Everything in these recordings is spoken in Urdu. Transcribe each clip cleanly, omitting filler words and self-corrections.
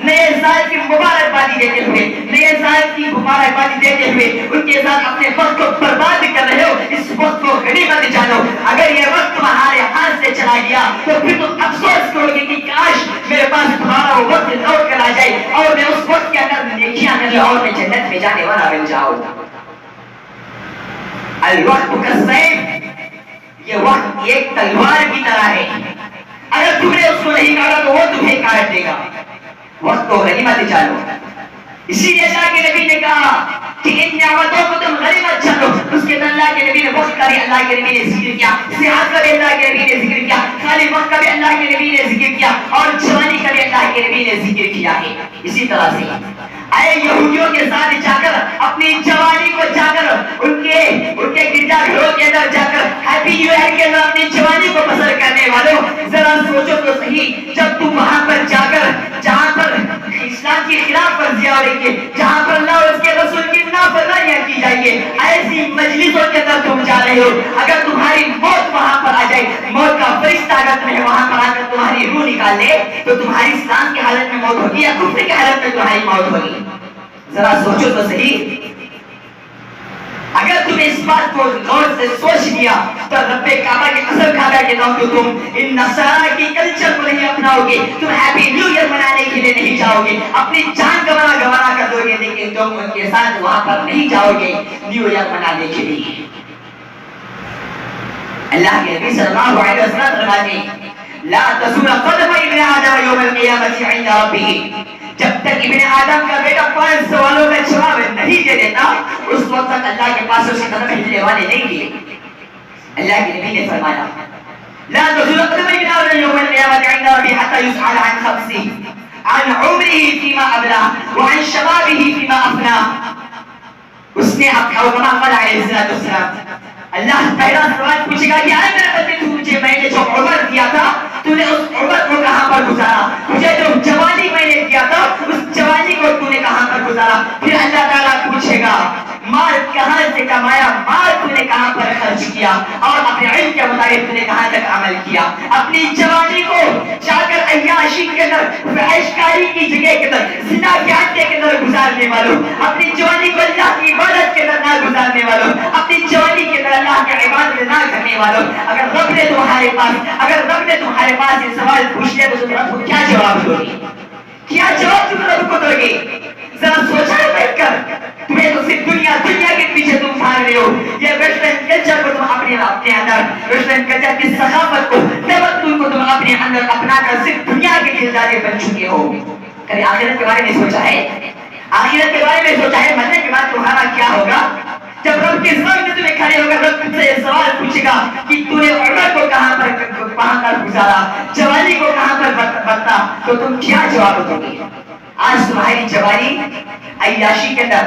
نئے سال کی مبارکبادی دیتے ہوئے ان کے ساتھ اپنے وقت کو برباد کر رہے ہو. اس وقت کو غنیمت جانو. اگر یہ وقت تمہارے ہاتھ سے چلا گیا تو پھر تم افسوس کرو گے کہ کاش میرے پاس تمہارا وہ وقت لوٹ کر آ جائے اور میں اس وقت کے اندر نیکیاں کر لوں اور میں جنت میں جانے والا بن جاؤں. الوقت کالسیف، یہ وقت ایک تلوار کی طرح ہے. اگر تم نے اس کو نہیں کاٹا تو وہ تمہیں کاٹ دے گا. وقت کو غنیمت جانو. اسی لیے اللہ کے نبی نے کہا کہ ان نعمتوں کو تم غنیمت جانو. اس کے اندر اللہ کے نبی نے وقت کا بھی اللہ کے نبی نے ذکر کیا، صحت کا بھی اللہ کے نبی نے ذکر کیا، خالی وقت کا بھی اللہ کے نبی نے ذکر کیا اور جوانی کا بھی اللہ کے نبی نے ذکر کیا ہے. اسی طرح سے اے یہودیوں کے ساتھ جا کر اپنی جوانی کو جا کر ان کے گرجا گھروں کے اندر جا کر ہیپی نیو ایئر کے اندر اپنی جوانی کو بسر کرنے والوں، ذرا سوچو تو صحیح. جب تم وہاں پر جا کر جہاں پر اسلام کی خلاف ورزیاں ہو رہی ہے، جہاں پر اللہ اور اس کے رسول کی نافرمانیاں کی جائیں گے، ایسی مجلسوں کے اندر تم جا رہے ہو. اگر تمہاری موت وہاں پر آ جائے، موت کا فرشتہ اگر تمہیں وہاں پر آ کر تمہاری روح نکال لے تو تمہاری اسلام کی حالت میں موت ہوگی یا کفر کی حالت میں تمہاری موت ہوگی؟ ذرا سوچو تو صحیح. اگر تم اس بات کو غور سے سوچ لیا تو رب کعبہ کی قسم کھا کر کہتا ہوں کہ تم ان نصارا کی کلچر کو نہیں اپناؤ گے. تم ہیپی نیو ایئر منانے کے لیے نہیں جاؤ گے، اپنی جان گنوا کر دو گے، لیکن تم ان کے ساتھ وہاں پر نہیں جاؤ گے نیو ایئر منانے کے لیے. اللہ کے نبی صلی اللہ علیہ وسلم فرماتے ہیں لا تزول قدم ابن آدم یوم القیامت عند ربہ. جب تک ابن آدم کا بیٹا 5 سوالوں کا جواب نہیں دے دیتا اس وقت تک اللہ کے پاس اس کے قدم ہلنے والے نہیں گے. اللہ کے نبی نے فرمایا لا تزول قدم ابن آدم یوم القیامت عند ربہ حتى يسأل عن خمسه، عن عمره فيما أبلاه وعن شبابه فيما أفناه. اس نے کما قال علیہ السلام اللہ پہلا سوال پوچھے گا کہ اے میرے بندے تجھے میں نے جو عمر دیا تھا تو نے اس عمر کو کہاں پر گزارا؟ مجھے جو جوانی میں نے دیا تھا اس جوانی کو تو نے کہاں پر گزارا؟ پھر اللہ تعالیٰ پوچھے گا مال کہاں سے کمایا، مال تو نے کہاں پر خرچ کیا اور اپنے علم کے مطابق تو نے کہاں تک عمل کیا. اپنی جوانی کو جا کر عیاشی کے اندر، فحشکاری کی جگہ کے اندر، زنا زیادتی کے اندر گزارنے والوں، اپنی جوانی کو اللہ کی عبادت کے اندر نہ گزارنے والوں، اپنی جوانی کے اندر اللہ کی عبادت نہ کرنے والوں، اگر رب نے تمہارے پاس یہ سوال پوچھ لیا تو تم رب کو کیا جواب دو گے؟ کیا جواب تم رب کو دو گے؟ ذرا سوچا ہے بیٹھ کر. تمہیں تو صرف دنیا کے پیچھے تم بھاگ رہے ہو. یہ ویسٹرن کلچر کو تم اپنے اندر، ویسٹرن کلچر کی ثقافت کو، تمدن کو تم اپنے اندر اپنا کر صرف دنیا کے دلدادے بن چکے ہو. کبھی آخرت کے بارے میں سوچا ہے؟ آخرت کے بارے میں سوچا ہے مرنے کے بعد تمہارا کیا ہوگا؟ جب رب کے سامنے تمہیں کھڑے ہوگا رب تم سے یہ سوال پوچھے گا کہ تو نے عمر کو کہاں پر گزارا، جوانی کو کہاں پر برتا، تو تم کیا جواب دو گے؟ آج تمہاری جوانی عیاشی کے اندر،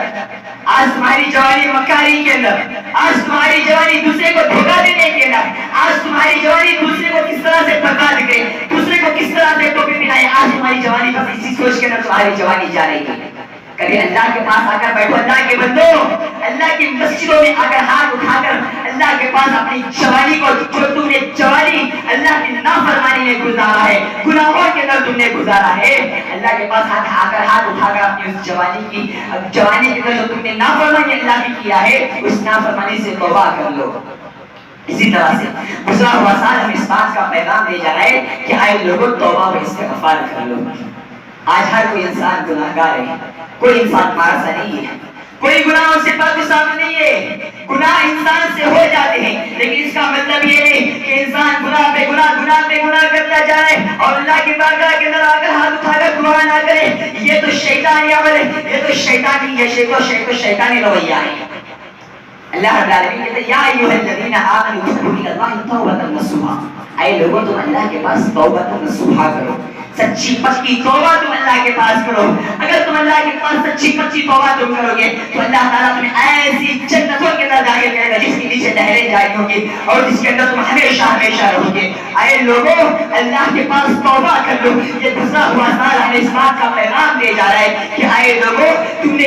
آج تمہاری جوانی مکاری کے اندر، آج تمہاری جوانی دوسرے کو دھوکہ دینے کے اندر، آج تمہاری جوانی دوسرے کو کس طرح سے برباد کرے، دوسرے کو کس طرح سے ٹوپی پہنائے، آج تمہاری جوانی بس اسی سوچ کے اندر تمہاری جوانی جا رہی ہے. کبھی اللہ کے پاس آ کر بیٹھو، اللہ کے بندو، اللہ کی مسجدوں میں آ کر ہاتھ اٹھا کر اللہ کے پاس اپنی جوانی کو، جو تم نے جوانی اللہ کی نافرمانی میں گزارا ہے، گناہوں کے اندر تم نے گزارا ہے، اللہ کے پاس ہاتھ اٹھا کر اپنی اس جوانی کے اندر جو تم نے نافرمانی اللہ کی کیا ہے اس نافرمانی سے توبہ کر لو. اسی طرح سے گزرا ہوا سال ہم اس بات کا پیغام دے جا رہا ہے کہ آئے لوگوں توبہ و استغفار کر لو. آج ہر کوئی انسان گناہگار ہے، کوئی انسان معصوم نہیں ہے، کوئی گناہوں سے پاک نہیں ہے. گناہ انسان سے ہو جاتے ہیں لیکن اس کا مطلب یہ نہیں کہ انسان گناہ پہ گناہ کرتا جائے اور اللہ کی بارگاہ کے اندر آ کر ہاتھ اٹھا کر دعا نہ کرے. یہ تو شیطانی عمل ہے، یہ تو شیطانی رویہ ہے. اللہ رب العالمین کہتے ہیں یا ایھا الذین آمنوا توبوا الی اللہ توبۃ نصوحا. اے لوگوں تم اللہ کے پاس توبۃ نصوحا کرو، سچی پکی توبہ تم اللہ کے پاس کرو. اگر تم اللہ کے پاس سچی پکی توبہ تم کرو گے تو اللہ تعالیٰ تمہیں ایسی جنتوں کے اندر داخل کرے گا جس کے نیچے نہریں جاری ہوں گی اور جس کے اندر تم ہمیشہ رہو گے. اے لوگوں اللہ کے پاس توبہ کر لو. یہ گزرا ہوا سال ہمیں اس بات کا پیغام دے جا رہا ہے کہ اے لوگوں تم نے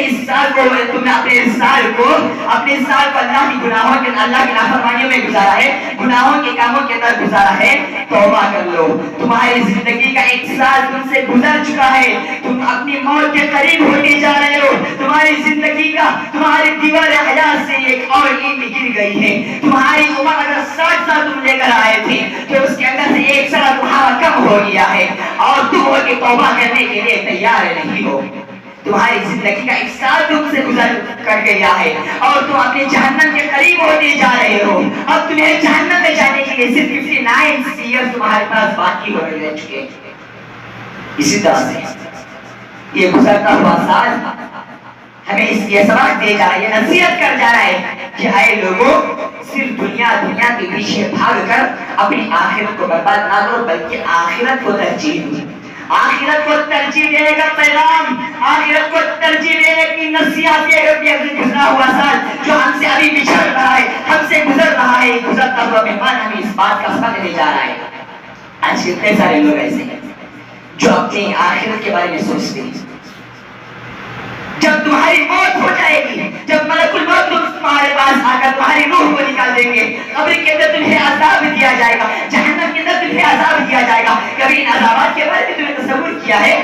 اپنے سال کو اللہ کی گناہوں کے، اللہ کی نافرمانیوں میں گزارا ہے، گناہوں کے کاموں کے اندر گزارا ہے. توبہ کر لو. تمہاری زندگی کا ایک سال تم سے گزر چکا ہے، تم اپنی موت کے قریب ہوتے جا رہے ہو. تمہاری زندگی کا تمہاری دیوار حیات سے ایک اور اینٹ گر گئی ہے. تمہاری عمر اگر 60 سال تم لے کر آئے تھے تو اس کے اندر سے ایک سال تمہارا کم ہو گیا ہے اور تم ہو کے توبہ کرنے کے لیے تیار نہیں ہو. تمہاری زندگی کا ایک سال تم سے گزر کر گیا ہے اور تم اپنے جہنم کے قریب ہوتے جا رہے ہو. اب تمہیں جہنم میں جانے کے لیے صرف 59 ایئرز تمہارے پاس باقی ہو رہ چکے. اسی طرح سے یہ گزرتا ہوا سال ہمیں اس لیے سبق دے جا رہا ہے, نصیحت کر جا رہا ہے کہ اے لوگوں, صرف دنیا کے پیچھے بھاگ کر اپنی آخرت کو برباد نہ کرو, بلکہ آخرت کو ترجیح دو. آخرت کو ترجیح دینے کا پیغام, آخرت کو ترجیح دینے کی نصیحت یہ گزرا ہوا سال جو ہم سے ابھی بچھڑ رہا ہے, ہم سے گزر رہا ہے, گزرتا ہوا مہمان ہمیں اس بات کا سبق دے جا رہا ہے. آج کتنے سارے لوگ ایسے ہیں جو اپنی آخرت کے بارے میں سوچتے ہیں. جب تمہاری موت ہو جائے گی, جب ملک الموت تمہارے پاس آ کر تمہاری روح کو نکال دیں گے, قبر کے اندر تمہیں عذاب دیا جائے گا, جہنم کے اندر تمہیں عذاب دیا جائے گا. کبھی ان عذابات کے بارے میں تمہیں تصور کیا ہے؟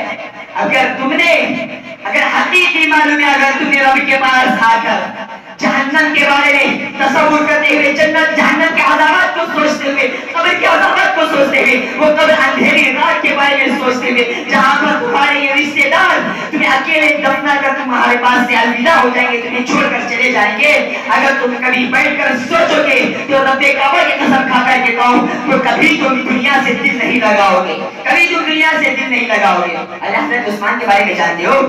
اگر حقیقی معلوم ہے, اگر تم نے رب کے پاس آ کر جہنم کے بارے میں تصور کرتے ہوئے, جنت جہنم کے عذابات کو سوچتے ہوئے, قبر کے عذابات کو سوچتے ہوئے, وہ قبر اندھیری رات کے بارے میں سوچتے ہوئے جہاں پر تمہارے یہ رشتے دار تمہیں اکیلے دفنا کر تمہارے پاس سے الوداع ہو جائیں گے, تمہیں چھوڑ کر چلے جائیں گے, اگر تم کبھی بیٹھ کر سوچو گے تو رب کعبہ کی قسم کھا کر کے کہو تو کبھی تم دنیا سے دل نہیں لگاؤ گے, کبھی تم دنیا سے دل نہیں لگاؤ گے. حضرت عثمان کے بارے میں جانتے ہو,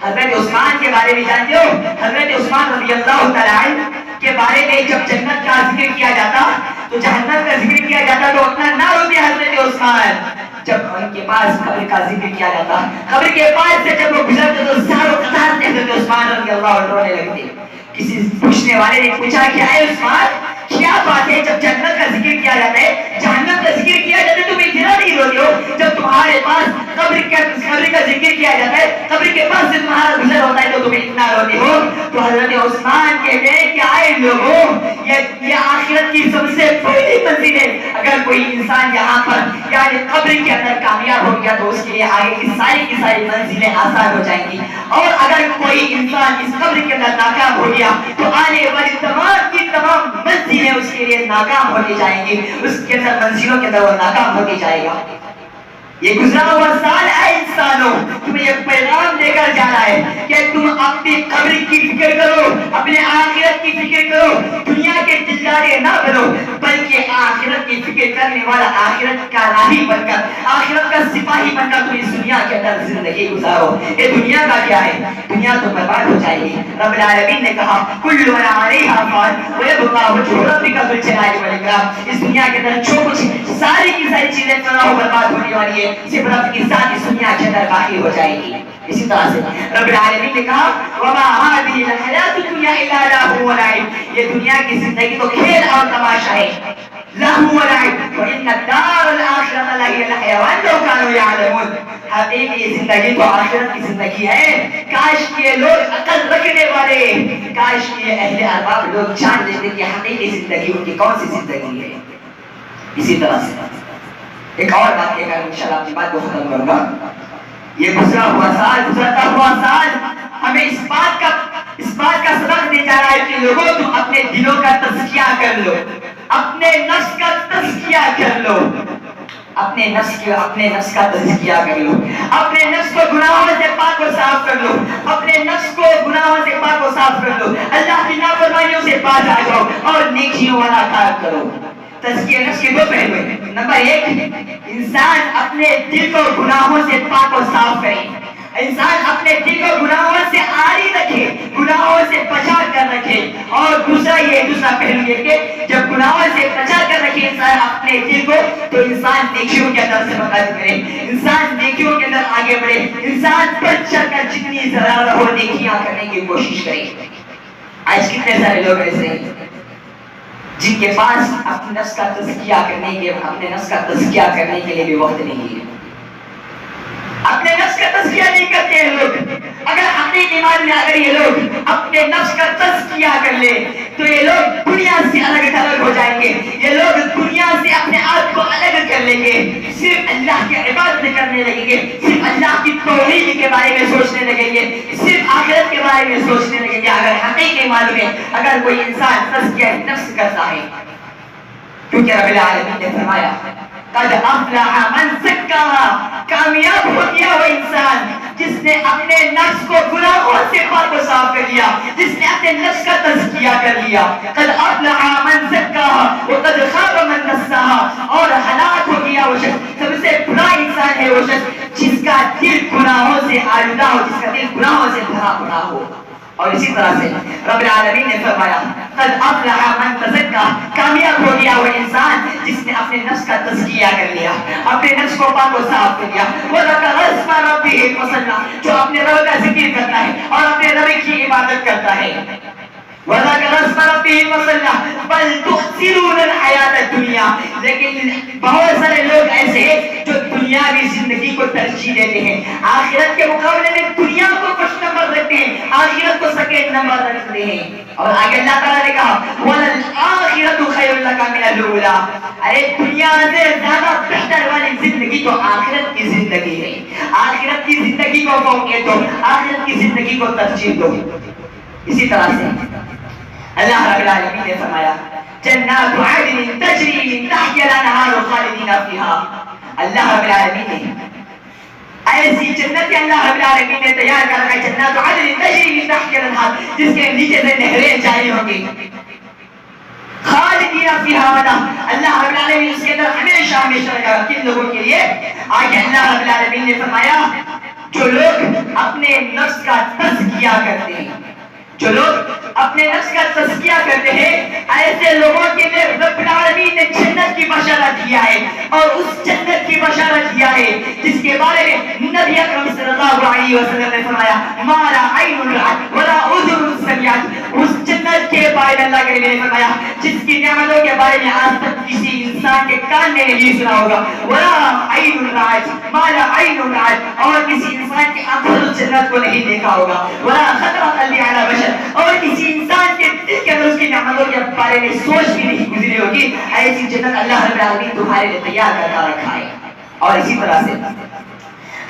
حضرت عثمان کے بارے میں جانتے ہو, حضرت عثمان رضی اللہ تعالی عنہ کے بارے میں جب جنت کا ذکر کیا جاتا تو جہنم کا ذکر کیا جاتا تو اتنا نہ روتے حضرت عثمان. جب ان کے پاس قبر کا ذکر کیا جاتا, قبر کے پاس سے جب وہ گزرتے تو ساروں قطار سے حضرت عثمان رضی اللہ عنہ رونے لگتے. کسی پوچھنے والے نے پوچھا کہ اے عثمان کیا بات ہے, جب جنت کا ذکر کیا جاتا ہے, جہنم کا ذکر کیا جاتا ہے, تم اتنا نہیں روتے ہو, جب تمہارے پاس قبر کا ذکر کیا جاتا ہے, قبر کے پاس سے تمہارا گزر ہوتا ہے تو تم اتنا روتے ہو. تو حضرت عثمان کہتے ہیں کہ آئے لوگوں, یہ آخرت کی سب سے پہلی منزل ہے. اگر کوئی انسان یہاں پر یعنی قبر کے اندر کامیاب ہو گیا تو اس کے لیے آگے کی ساری منزلیں آسان ہو جائیں گی, اور اگر کوئی انسان اس قبر کے اندر ناکام ہو گیا تو آنے والی تمام کی تمام منزلیں اس کے لیے ناکام ہوتی جائیں گی, اس کے اندر منزلوں کے اندر وہ ناکام ہوتی جائے گا. یہ گزرا ہوا سال ہے انسانوں, تمہیں یہ پیغام دے کر جا رہا ہے کہ تم اپنی قبر کی فکر کرو, اپنے آخرت کی فکر کرو, دنیا کے دلدارے نہ بنو, بلکہ آخرت کی فکر کرنے والا آخرت کا راہی بن کر, آخرت کا سپاہی بن کر تم اس دنیا کے اندر زندگی گزارو. یہ دنیا کا کیا ہے, دنیا تو برباد ہو جائے گی. رب العالمین نے کہا کل من علیہا فان ویبقى وجہ ربک ذو الجلال والاکرام. اس دنیا کے اندر جو کچھ ساری کی ساری چیزیں فنا و برباد ہونے والی ہے, صرف رب کی ذات اس دنیا کے اندر باقی ہو جائے گی. اسی طرح سے رب العالمین نے کہا وما هذه الحیات الدنیا الا لهو ولعب, یہ دنیا کی زندگی تو کھیل اور تماشا ہے, لهو ولعب وان الدار الاخرة لهي الحيوان لو كانوا يعلمون. حقیقی زندگی تو آخرت کی زندگی ہے. کاش کہ لوگ عقل رکھنے والے, کاش کہ اہل ارباب لوگ جان لیتے کہ حقیقی زندگی ان کی کون سی زندگی ہے. اسی طرح سے ایک اور بات کہہ کر انشاءاللہ اپنی بات کو ختم کروں گا. یہ گزرا ہوا سال, گزرتا ہوا سال ہمیں اس بات کا سبق دے جا رہا ہے کہ لوگوں تم اپنے دلوں کا تزکیہ کر لو, اپنے نفس کا تزکیہ کر لو, اپنے نفس کا تزکیہ کر لو, اپنے نفس کو گناہوں سے پاک و صاف کر لو, اپنے نفس کو گناہوں سے پاک و صاف کر لو, اللہ کی نافرمانیوں سے باز آ جاؤ اور نیکیوں والا کام کرو. تزکیہ نفس کے دو پہلو ہیں. نمبر ایک, انسان اپنے دل کو گناہوں سے پاک و صاف کرے, انسان اپنے دل کو گناہوں سے عاری رکھے, گناہوں سے بچا کر رکھے. اور دوسرا پہلو یہ کہ جب گناہوں سے بچا کر رکھے انسان اپنے دل کو, تو انسان نیکیوں کے اندر سے مدد کرے, انسان نیکیوں کے اندر آگے بڑھے, انسان بڑھ چڑھ کر جتنی ضرورت ہو نیکیاں کرنے کی کوشش کرے. آج کتنے سارے لوگ ایسے ہیں جن کے پاس اپنے نفس کا تزکیہ کرنے کے لیے بھی وقت نہیں ہے. اپنے نفس کا تزکیہ نہیں کرتے ہیں لوگ. اگر حقیقی ایمان میں اگر یہ لوگ اپنے نفس کا تزکیہ کر لے, تو یہ لوگ دنیا سے الگ تھلگ ہو جائیں گے، یہ لوگ دنیا سے اپنے آپ کو الگ کر لیں گے، صرف اللہ کی عبادت کرنے لگیں گے، صرف اللہ کی توحید کے بارے میں سوچنے لگیں گے، صرف آخرت کے بارے میں سوچنے لگیں گے۔ اگر حقیقی معلوم ہے اگر کوئی انسان تزکیہ نفس کرتا ہے، کیونکہ رب العالمین نے فرمایا قد افلح من زکاها، کامیاب ہو گیا وہ انسان جس نے اپنے نفس کو گناہوں سے پاک و صاف کر لیا، جس نے اپنے نفس کا تزکیہ کر لیا۔ قد افلح من زکاها وقد خاب من دساها، اور ہلاک ہو گیا وہ شخص، سب سے برا انسان ہے وہ شخص جس کا دل گناہوں سے آلودہ ہو، جس کا دل گناہوں سے بھرا پڑا ہو۔ اور اسی طرح سے رب العالمین نے فرمایا قد افلح من تزکا، کامیاب ہو گیا وہ انسان جس نے اپنے نفس کا تزکیہ کر لیا، اپنے نفس کو پاک و صاف کر لیا۔ وذکر اسم ربہ فصلی، جو اپنے رب کا ذکر کرتا ہے اور اپنے رب کی عبادت کرتا ہے۔ وذکر اسم ربہ فصلی بل تؤثرون الحیاۃ الدنیا، لیکن بہت سارے لوگ ایسے ہیں جو دنیاوی زندگی کو ترجیح دیتے ہیں، آخرت کے مقابلے میں دنیا کو کچھ نمبر رکھتے ہیں، آخرت کو سیکنڈ نمبر رکھتے ہیں۔ اور آگے اللہ تعالیٰ نے کہا وَلَلْآخِرَةُ خَيْرٌ لَكَ مِنَ الْأُولَىٰ، ارے دنیا سے زیادہ بہتر والی زندگی تو آخرت کی زندگی ہے، آخرت کی زندگی کو فوقیت دو، آخرت کی زندگی کو ترجیح دو۔ اسی طرح سے اللہ رب العالمین نے فرمایا جنات عدن تجری من تحتها الانہار خالدین فیہا، اللہ رب العالمین نے ایسی جنت اللہ رب العالمین نے تیار کر رکھا ہے، جنات عدن تجری من تحتها الانہار، جس کے نیچے سے نہریں جاری ہوں گی، خالدین فیہا ابدا، اللہ رب العالمین اس کے اندر ہمیشہ ہمیشہ رکھا ہے۔ کن لوگوں کے لیے؟ آگے اللہ رب العالمین نے فرمایا جو لوگ اپنے نفس کا تزکیہ کرتے ہیں، جو لوگ اپنے نفس کا تزکیہ کرتے ہیں، ایسے لوگوں کے لیے رب العالمین نے جنت کی بشارت دیا ہے، اور اس جنت کی بشارت دیا ہے جس کے بارے میں نبی اکرم صلی اللہ علیہ وسلم نے فرمایا ما لا عین رأت ولا اذن سمعت، اس جنت کے بارے میں اللہ کے نبی نے فرمایا جس کی نعمتوں کے بارے میں آج تک کسی انسان کے کان نے نہیں سنا ہوگا، ولا عین رأت ما لا عین رأت، اور کسی انسان کی آنکھوں نے جنت کو نہیں دیکھا ہوگا، ولا خطر قلب علی بشر، اور کسی انسان کے دل کے اندر اس کی نعمتوں کے بارے میں سوچ بھی نہیں گزری ہوگی، ایسی جنت اللہ رب العالمین تمہارے لیے تیار کر رکھا ہے۔ اور اسی طرح سے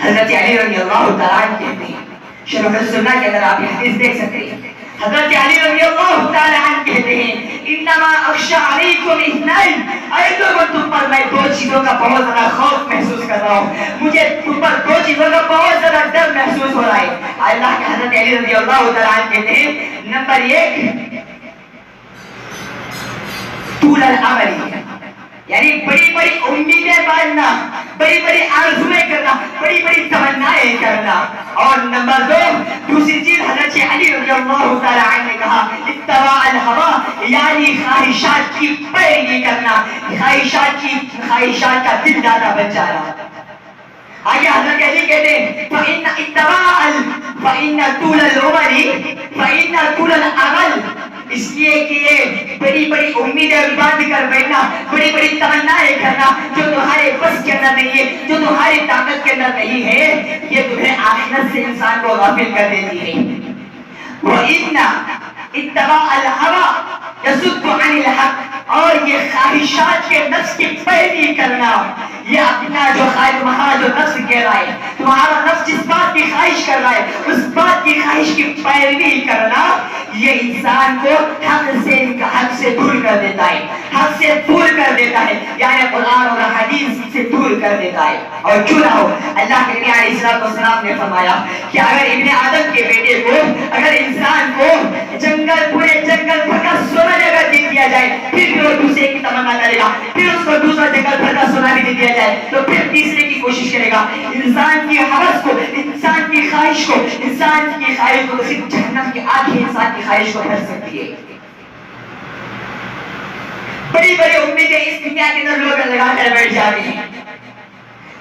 حضرت علی رضی اللہ تعالیٰ عنہ کہتے ہیں، شرح السنہ کے اندر آپ یہ حدیث دیکھ سکتے ہیں، حضرت علی رضی اللہ تعالیٰ عنہ کہتے ہیں انما اخشى علیکم اثنین، اے لوگوں تم پر میں دو چیزوں کا بہت زیادہ خوف محسوس کر رہا ہوں، مجھے تم پر دو چیزوں کا بہت زیادہ ڈر محسوس ہو رہا ہے۔ اللہ کے حضرت علی رضی اللہ تعالیٰ عنہ کہتے ہیں نمبر ایک طول العمل، یعنی بڑی بڑی امیدیں باندھنا، بڑی بڑی آرزویں کرنا، بڑی بڑی تمنائیں کرنا، اور نمبر دو دوسری چیز حضرت علی رضی اللہ تعالیٰ عنہ نے کہا اتباع الہوی، یعنی خواہشات کی پیروی کرنا، خواہشات کا دل دادا بن جانا۔ آگے حضرت علی کہتے ہیں فَإِنَّ طُولَ الْعُمَرِ فَإِنَّ طُولَ الْعَمَلِ، اس لیے کہ یہ بڑی بڑی امیدیں باندھ کر بیٹھنا، بڑی بڑی تمنائیں کرنا جو تمہارے بس کے اندر نہیں ہے، جو تمہاری طاقت کے اندر نہیں ہے، یہ تمہیں آخرت سے انسان کو غافل کر دیتی ہے۔ وَإِنَّ اتباع الْهَوَى يَصُدُّ عَنِ الْحَقِّ، اور یہ خواہشات کے نفس کی پیروی کرنا، یہ اپنا جو خواہش جو نفس کہہ رہا ہے، تمہارا نفس جس بات کی خواہش کر رہا ہے اس بات کی خواہش کی پیروی کرنا، یہ انسان کو حق سے دور کر دیتا ہے، حق سے دور کر دیتا ہے، یعنی قرآن اور حدیث سے دور کر دیتا ہے۔ اور کیوں نہ ہو، اللہ کے نبی علیہ السلام نے فرمایا کہ اگر ابن آدم کے بیٹے کو، اگر انسان کو پورے جنگل بھر کا سونا جگہ دے دیا جائے، پھر وہ دوسرے کی تمنا کرے گا، پھر اس کو دوسرا جنگل بھر کا سونا بھی دے دیا جائے تو پھر تیسرے کی کوشش کرے گا۔ انسان کی حوث کو، انسان کی خواہش کو، انسان کی خواہش کو صرف جہنم کی آگ ہی انسان کی خواہش کو بھر سکتی ہے۔ بڑی بڑی امیدیں اس دنیا کے اندر لوگ لگا کر بیٹھ جاتے ہیں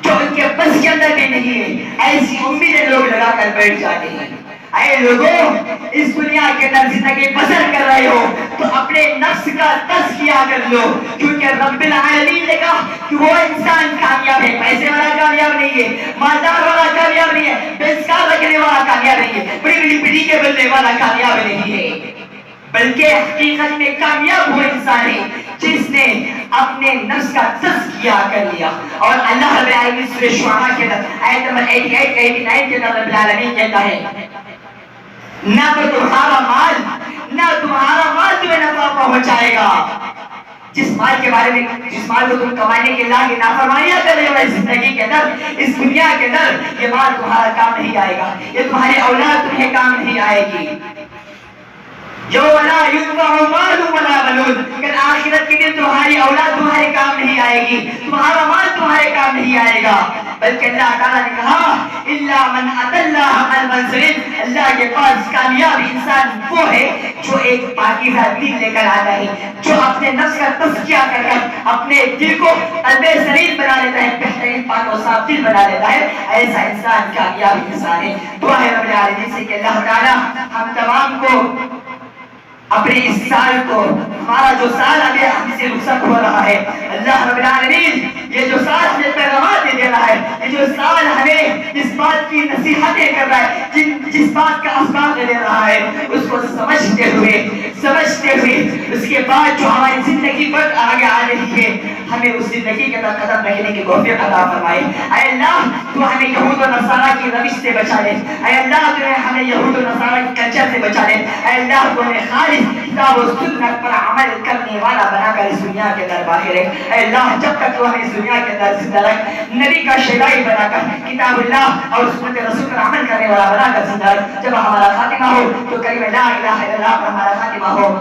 جو ان کے بس کے اندر بھی نہیں ہے، ایسی امیدیں لوگ لگا کر بیٹھ جاتے ہیں۔ اے لوگوں، اس دنیا کے اندر زندگی بسر کر رہے ہو تو اپنے نفس کا تزکیہ کر لو، کیونکہ رب العالمین نے کہا کہ وہ انسان کامیاب ہے، پیسے والا کامیاب نہیں ہے، مالدار والا کامیاب نہیں ہے، بیسکار رکھنے والا کامیاب نہیں ہے، بڑی بڑی پڑی کے بلنے والا کامیاب نہیں ہے، بلکہ حقیقت میں کامیاب وہ انسان ہے جس نے اپنے نفس کا تزکیہ کر لیا. اور اللہ رب العالمین سورہ شعراء کے اندر آیت نمبر 88 89 کے اندر رب العالمین کہتا ہے نہ تو تمہارا مال تمہیں نفع پہنچائے گا. جس مال کے بارے میں جس مال کو تم کمانے کے اللہ کی نافرمانیاں کر رہے ہو اس زندگی کے اندر, اس دنیا کے اندر, یہ مال تمہارا کام نہیں آئے گا, یہ تمہاری اولاد تمہیں کام نہیں آئے گی. یوم لا ينفع مال ولا بنون, کہ آخرت کے دن تمہاری اولاد تمہارے کام نہیں آئے گی, تمہارا مال تمہارے کام نہیں آئے گا. بلکہ اللہ تعالیٰ نے کہا الا من اتى الله قلب سلیم, اللہ کے پاس کامیاب انسان وہ ہے جو ایک پاکیزہ دل لے کر آتا ہے, جو اپنے نفس کا تزکیہ کر کر اپنے دل کو قلب سلیم بنا لیتا ہے, بہترین پاک و صاف دل بنا لیتا ہے. ایسا انسان کامیاب انسان ہے. دعا ہے رب العالمین سے کہ اللہ تعالیٰ ہم تمام کو اپنے اس سال کو, ہمارا جو سال ابھی ہم سے رخصت ہو رہا ہے, اللہ رب العالمین یہ جو سال ہمیں پیغامات دے رہا ہے, یہ جو سال ہمیں جس بات کی نصیحتیں کر رہا ہے, جس بات کا اسباب دے رہا ہے, اس کو سمجھتے ہوئے اس کے بعد جو ہماری زندگی پر آگے آ رہی ہے, ہمیں اس زندگی کے اندر قدم رکھنے کی توفیق عطا فرمائے. اے اللہ تو ہمیں یہود و نصارہ کی روش سے بچا لے. اے اللہ تو ہمیں یہود و نصارہ کی کلچر سے بچا لے. اے اللہ تو ہمیں خالص کتاب و سنت پر عمل کرنے والا بنا کر اس دنیا کے اندر باقی رکھ. اے اللہ جب تک تو ہمیں اس دنیا کے اندر زندہ رکھ, نبی کا شیدائی بنا کر, کتاب اللہ اور سنت رسول پر عمل کرنے والا بنا کر زندہ رکھ. جب ہمارا خاتمہ ہو تو کلمہ لا الہ الا اللہ پر ہمارا خاتمہ ہو.